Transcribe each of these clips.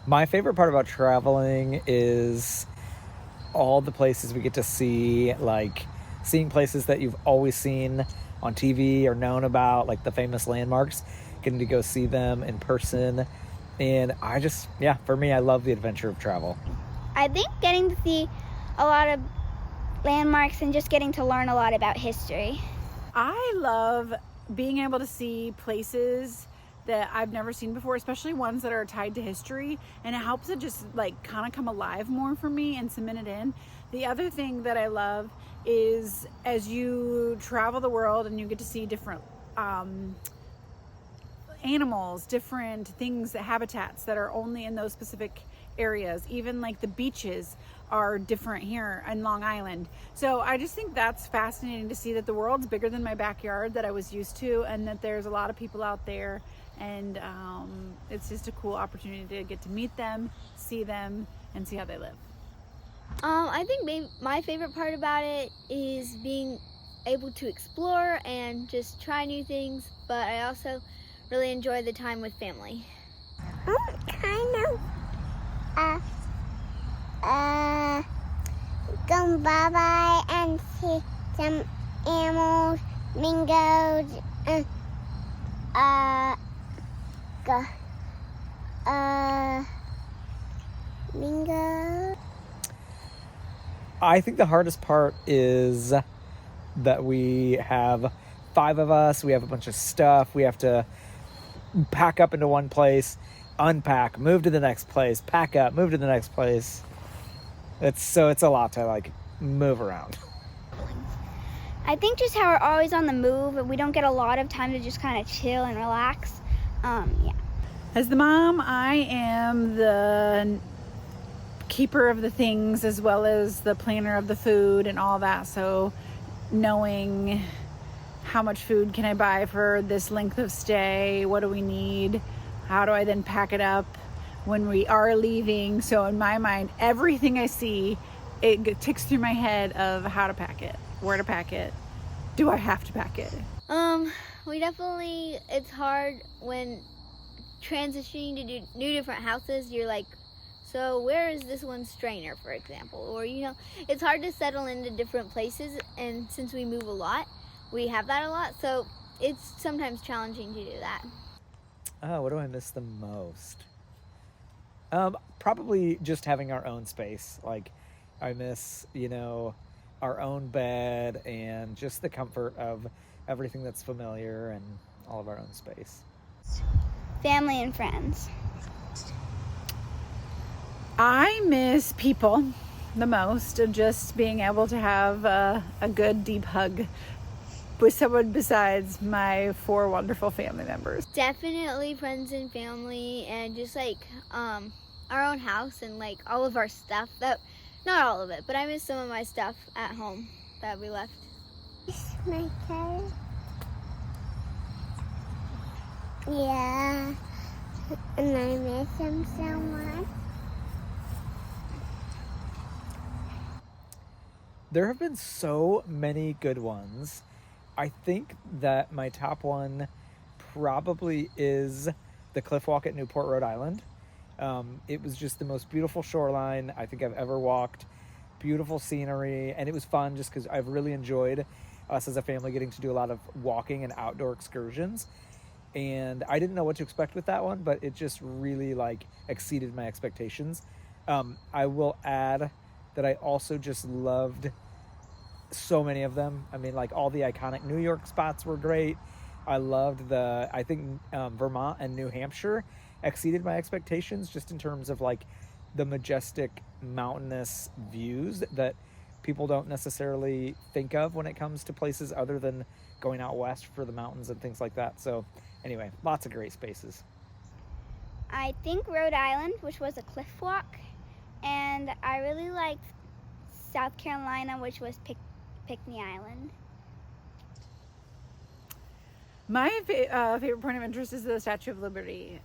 My favorite part about traveling is all the places we get to see, like seeing places that you've always seen on TV or known about, like the famous landmarks, getting to go see them in person. And yeah, for me, I love the adventure of travel. I think getting to see a lot of landmarks and just getting to learn a lot about history. I love being able to see places that I've never seen before, especially ones that are tied to history, and it helps it just like kind of come alive more for me and cement it in. The other thing that I love is as you travel the world and you get to see different animals, different things, habitats that are only in those specific areas. Even like the beaches are different here in Long Island. So I just think that's fascinating to see that the world's bigger than my backyard that I was used to, and that there's a lot of people out there, and it's just a cool opportunity to get to meet them, see them, and see how they live. I think my favorite part about it is being able to explore and just try new things, but I also really enjoy the time with family. Go bye-bye and see some animals, mingoes, and mingoes. I think the hardest part is that we have 5 of us. We have a bunch of stuff. We have to pack up into one place, unpack, move to the next place, pack up, move to the next place. It's a lot to like move around. I think just how we're always on the move and we don't get a lot of time to just kind of chill and relax. Yeah. As the mom, I am the keeper of the things as well as the planner of the food and all that. So knowing how much food can I buy for this length of stay, what do we need, how do I then pack it up when we are leaving. So in my mind, everything I see, it ticks through my head of how to pack it, where to pack it, do I have to pack it. It's hard when transitioning to new different houses. You're like, so where is this one strainer, for example? Or, it's hard to settle into different places. And since we move a lot, we have that a lot. So it's sometimes challenging to do that. Oh, what do I miss the most? Probably just having our own space. Like, I miss, our own bed and just the comfort of everything that's familiar and all of our own space. Family and friends. I miss people the most, of just being able to have a good deep hug with someone besides my 4 wonderful family members. Definitely friends and family, and just like our own house and like all of our stuff. Not all of it, but I miss some of my stuff at home that we left. My car. Yeah, and I miss him so much. There have been so many good ones. I think that my top one probably is the cliff walk at Newport, Rhode Island. It was just the most beautiful shoreline I think I've ever walked. Beautiful scenery, and it was fun just because I've really enjoyed us as a family getting to do a lot of walking and outdoor excursions. And I didn't know what to expect with that one, but it just really exceeded my expectations. I will add that I also just loved so many of them. I mean, all the iconic New York spots were great. I loved I think Vermont and New Hampshire exceeded my expectations just in terms of the majestic mountainous views that people don't necessarily think of when it comes to places other than going out west for the mountains and things like that. So anyway, lots of great spaces. I think Rhode Island, which was a cliff walk, and I really liked South Carolina, which was Pickney Island. My favorite point of interest is the Statue of Liberty,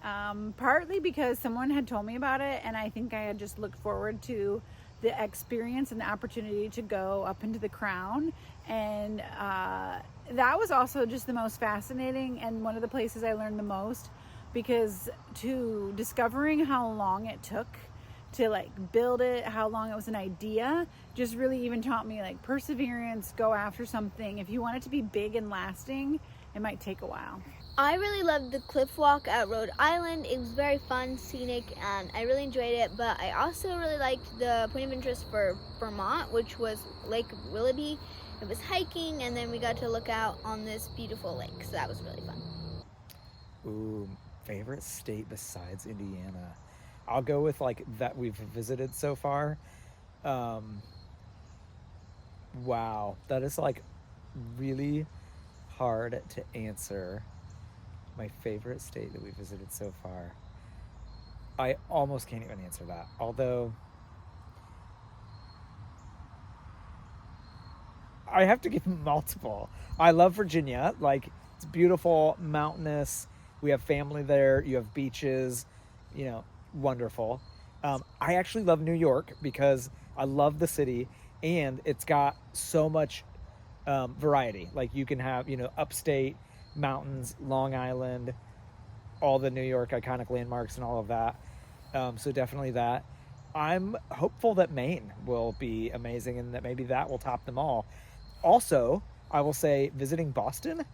partly because someone had told me about it, and I think I had just looked forward to the experience and the opportunity to go up into the crown, and that was also just the most fascinating and one of the places I learned the most, because to discovering how long it took to like build it, how long it was an idea, just really even taught me like perseverance, go after something. If you want it to be big and lasting, it might take a while. I really loved the cliff walk at Rhode Island. It was very fun, scenic, and I really enjoyed it. But I also really liked the point of interest for Vermont, which was Lake Willoughby. It was hiking, and then we got to look out on this beautiful lake, so that was really fun. Ooh, favorite state besides Indiana? I'll go with like that we've visited so far. Wow, that is like really hard to answer. My favorite state that we visited so far. I almost can't even answer that. Although I have to give multiple. I love Virginia. Like, it's beautiful, mountainous. We have family there. You have beaches, you know, wonderful. I actually love New York because I love the city and it's got so much variety. Like, you can have, you know, upstate, mountains, Long Island, all the New York iconic landmarks and all of that. So definitely that. I'm hopeful that Maine will be amazing and that maybe that will top them all. Also, I will say visiting Boston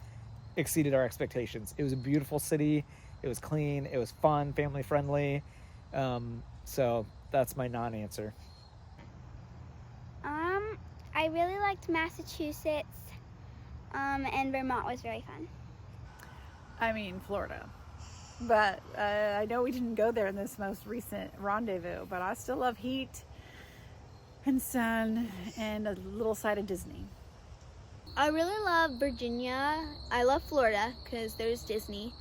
exceeded our expectations. It was a beautiful city. It was clean. It was fun, family friendly. So that's my non-answer. I really liked Massachusetts, and Vermont was very fun. I mean, Florida. But I know we didn't go there in this most recent rendezvous, but I still love heat and sun and a little side of Disney. I really love Virginia. I love Florida because there's Disney.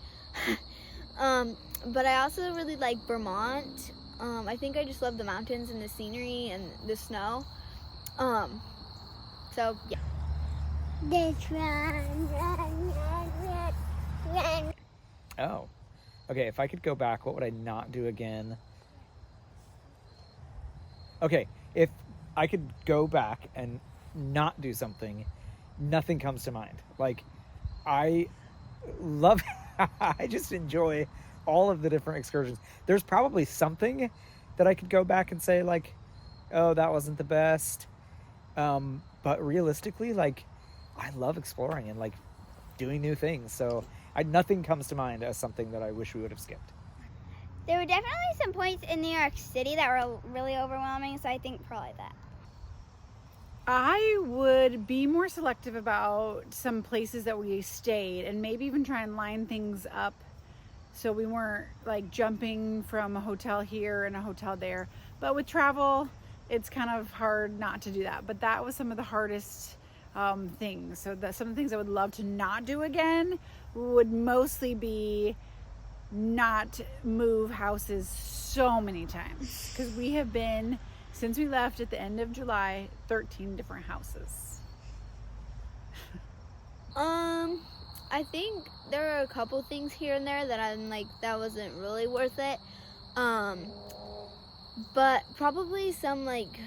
But I also really like Vermont. I think I just love the mountains and the scenery and the snow. So, yeah. This run. Oh, okay. If I could go back, what would I not do again? Okay, if I could go back and not do something, nothing comes to mind. Like, I love, I just enjoy all of the different excursions. There's probably something that I could go back and say, like, oh, that wasn't the best. But realistically, like, I love exploring and like doing new things. So nothing comes to mind as something that I wish we would have skipped. There were definitely some points in New York City that were really overwhelming, so I think probably that. I would be more selective about some places that we stayed and maybe even try and line things up so we weren't like jumping from a hotel here and a hotel there. But with travel, it's kind of hard not to do that. But that was some of the hardest things. So some of the things I would love to not do again would mostly be not move houses so many times, because we have been, since we left at the end of July, 13 different houses. I think there are a couple things here and there that I'm like, that wasn't really worth it. But probably some like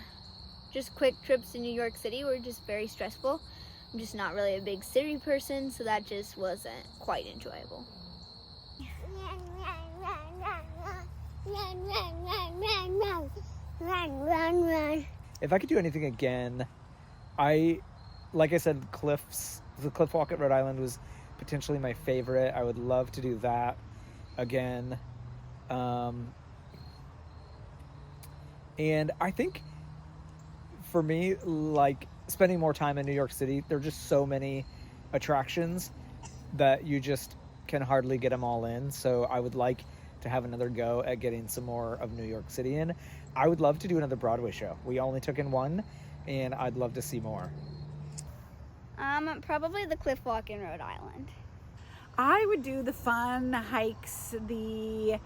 just quick trips to New York City were just very stressful. I'm just not really a big city person, so that just wasn't quite enjoyable. Run. If I could do anything again, like I said, the cliff walk at Rhode Island was potentially my favorite. I would love to do that again. And I think for me, like spending more time in New York City, there are just so many attractions that you just can hardly get them all in. So I would like to have another go at getting some more of New York City in. I would love to do another Broadway show. We only took in one, and I'd love to see more. Probably the cliff walk in Rhode Island. I would do the fun hikes, the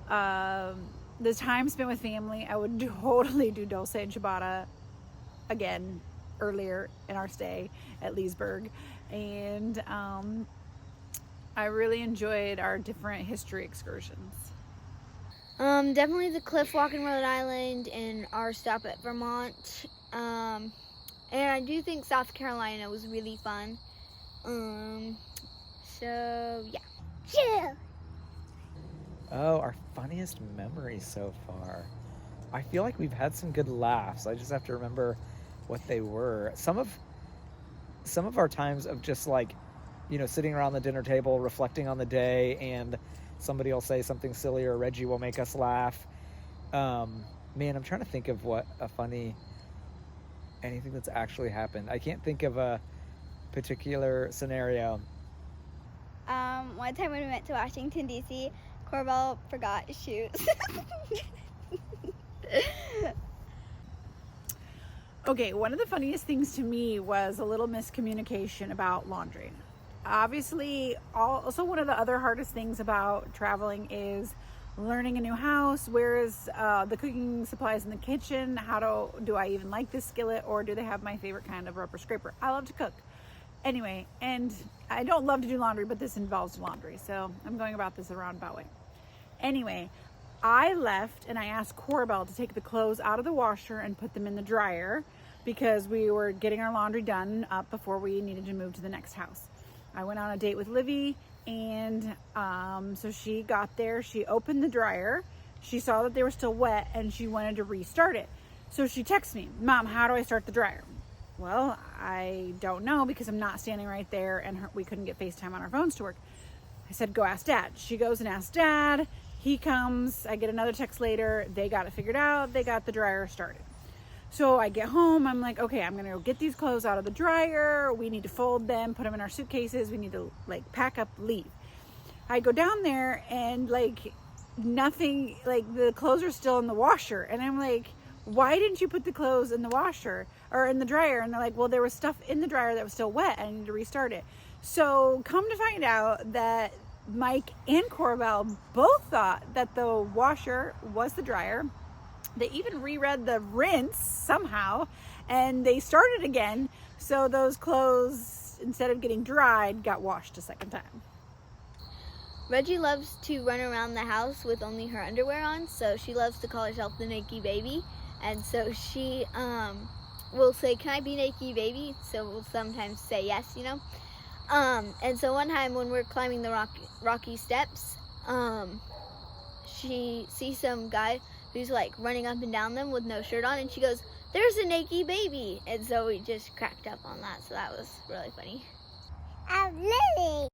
time spent with family. I would totally do Dulce and Ciabatta again earlier in our stay at Leesburg. And I really enjoyed our different history excursions. Definitely the cliff walk in Rhode Island and our stop at Vermont. And I do think South Carolina was really fun. So, yeah. Chill. Oh, our funniest memories so far. I feel like we've had some good laughs. I just have to remember what they were. Some of our times of just like, sitting around the dinner table reflecting on the day, and somebody will say something silly or Reggie will make us laugh. Man, I'm trying to think of what a funny anything that's actually happened. I can't think of a particular scenario. One time when we went to Washington, D.C., Corabelle forgot his shoes. Okay, one of the funniest things to me was a little miscommunication about laundry. Obviously, also one of the other hardest things about traveling is learning a new house. Where is the cooking supplies in the kitchen? How do I even like this skillet, or do they have my favorite kind of rubber scraper? I love to cook. Anyway, and I don't love to do laundry, but this involves laundry, so I'm going about this a roundabout way. Anyway, I left and I asked Corabelle to take the clothes out of the washer and put them in the dryer because we were getting our laundry done up before we needed to move to the next house. I went on a date with Livy, and so she got there, she opened the dryer, she saw that they were still wet, and she wanted to restart it. So she texts me, Mom, how do I start the dryer? Well, I don't know because I'm not standing right there, and we couldn't get FaceTime on our phones to work. I said, go ask Dad. She goes and asks Dad. He comes. I get another text later. They got it figured out. They got the dryer started. So I get home. I'm like, okay, I'm going to go get these clothes out of the dryer. We need to fold them, put them in our suitcases. We need to pack up, leave. I go down there and nothing, the clothes are still in the washer. And I'm like, why didn't you put the clothes in the washer or in the dryer? And they're like, well, there was stuff in the dryer that was still wet. I need to restart it. So come to find out that Mike and Corabelle both thought that the washer was the dryer. They even reread the rinse somehow, and they started again. So those clothes, instead of getting dried, got washed a second time. Reggie loves to run around the house with only her underwear on, so she loves to call herself the Naked Baby. And so she will say, can I be Naked Baby? So we'll sometimes say yes, And so one time when we're climbing the rocky steps, she sees some guy who's running up and down them with no shirt on, and she goes, there's a Naked Baby. And so we just cracked up on that, so that was really funny. Lily.